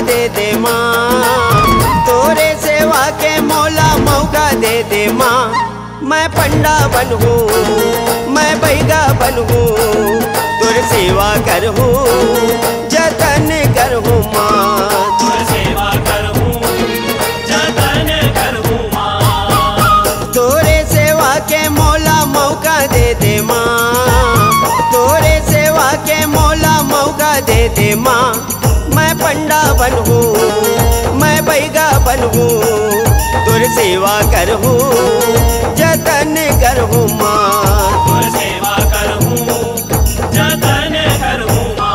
दे दे माँ, तोरे सेवा के मौला मौका दे दे माँ। मैं पंडा बनूँ, मैं बैगा बनूँ, तोर सेवा करहूँ, जतन करहूँ माँ। तोर सेवा करहूँ, जतन करहूँ माँ। तोरे सेवा के मौला मौका दे दे माँ, तोरे सेवा के मौला मौका दे दे माँ। मैं पंडा बनूँ, मैं बैगा बनूँ, तोर सेवा करहूँ, जतन करहूँ माँ। तोर सेवा करहूँ, जतन करहूँ माँ।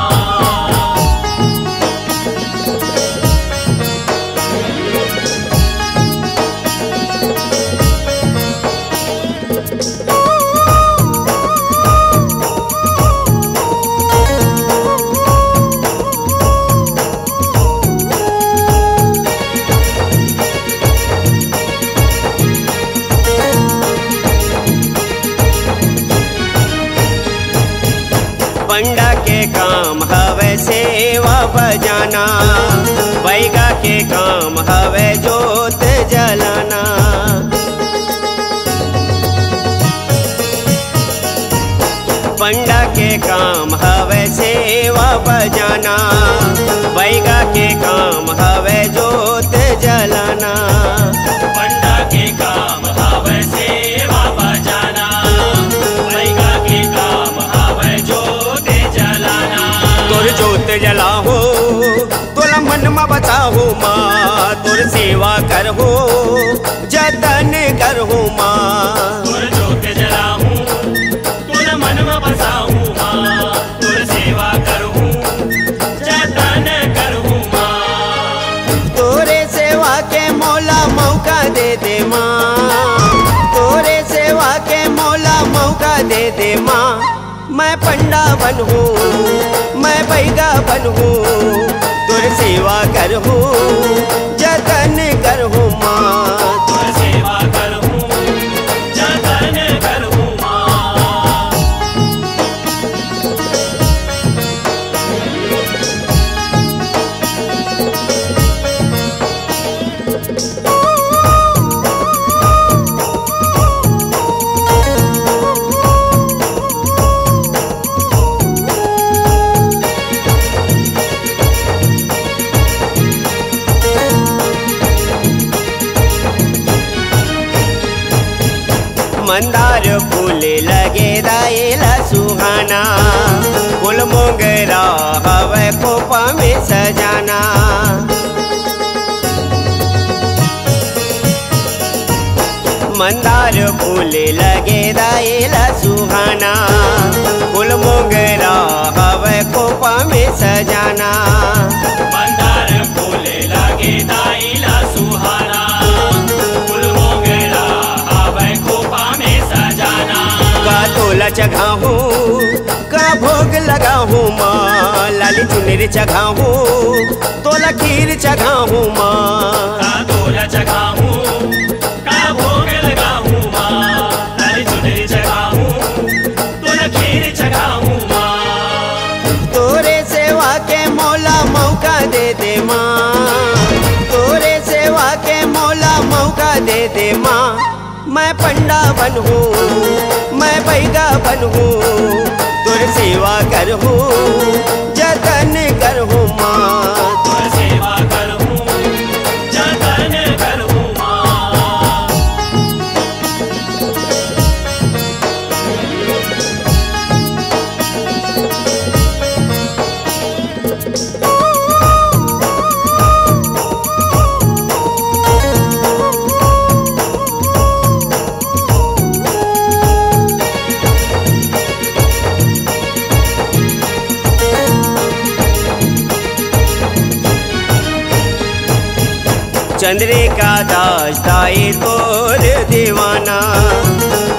पंडा के काम हवे सेवा बजाना, बैगा के काम हवे जोत जलाना। पंडा के काम हवे सेवा बजाना, बैगा के काम हवे जोत जलाना। पंडा के काम हवे सेवा बजाना, बैगा के काम हवे जोत जलाना। तोर जोत जलाहो, तोला मन में बताहो माँ, तोर सेवा करहो, जतन करहो माँ। तोर जोत जलाहूँ, तोर मन में बसाहूँ माँ। तोर सेवा करहूँ, जतन करहूँ माँ। तोरे सेवा के मौला मौका दे दे माँ, तोरे सेवा के मौला मौका दे दे माँ। मैं पंडा बनूँ, मैं बैगा बनूँ, तोर सेवा करहूँ, जतन करहूँ माँ। तोर सेवा करहूँ, जतन करहूँ माँ। मंदार फूल लगे दाएला सुहाना, फूल मोगरा हवे खोपा में सजाना। मंदार फूल लगे दाएला सुहाना, फूल मोगरा हवे खोपा में सजाना। मंदार फूल लगे दाइला सुहाना, फूल मोगरा हवे खोपा में सजाना। का तोला चढ़ाहूँ, का भोग लगाहूँ माँ, लाली चुनरी चढ़ाहूँ, तोला खीर चढ़ाहूँ माँ। का तोला चढ़ाहूँ, का भोग लगाहूँ माँ। लाली चुनरी चढ़ाहूँ, तोला खीर चढ़ाहूँ माँ। तोरे सेवा के मौला मौका दे दे माँ, तोरे सेवा के मौला मौका दे दे माँ। मैं पंडा बनूँ, मैं बैगा बनूँ, तोर सेवा करहूँ, जतन करहूँ माँ। तोर सेवा करहूँ, जतन करहूँ माँ। चंद्रिका दास दाई तोर दीवाना,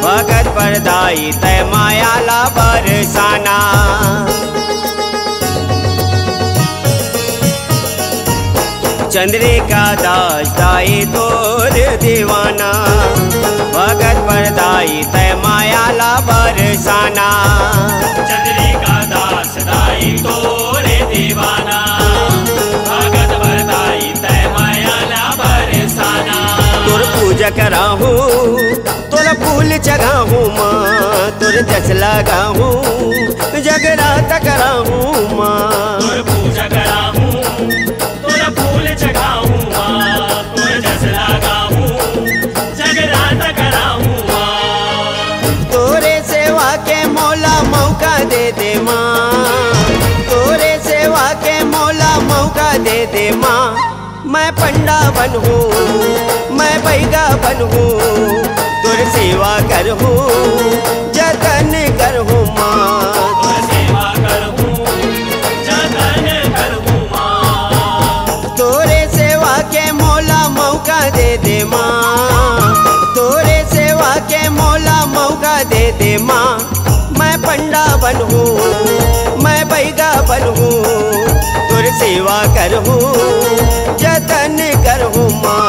भगत पर दाई तय माया ला बरसाना। चंद्रिका दास दाई तोर दीवाना, भगत पर दाई तय माया ला बरसाना। चंद्रिका दास दाई तोरे दीवाना, भगत पर कराहूँ तोला फूल चढ़ाहूँ माँ तोर जस लगाहूँ जगराता कराहूँ माँ तोर पूजा कराहूँ तोरा फूल चढ़ाऊँ माँ तोर जस लगाहूँ जगराता कराहूँ माँ तोरे सेवा के मौला मौका दे दे माँ तोरे सेवा के मौला मौका दे दे माँ मैं पंडा बनूँ मैं बैगा बनूँ तोर सेवा करहूँ जतन करहूँ माँ तोर सेवा करहूँ जतन करहूँ माँ तोरे सेवा के मौला मौका दे दे माँ तोरे सेवा के मौला मौका दे दे माँ मैं पंडा बनूँ मैं बैगा बनूँ तोर सेवा करहूँ जतन करहूँ माँ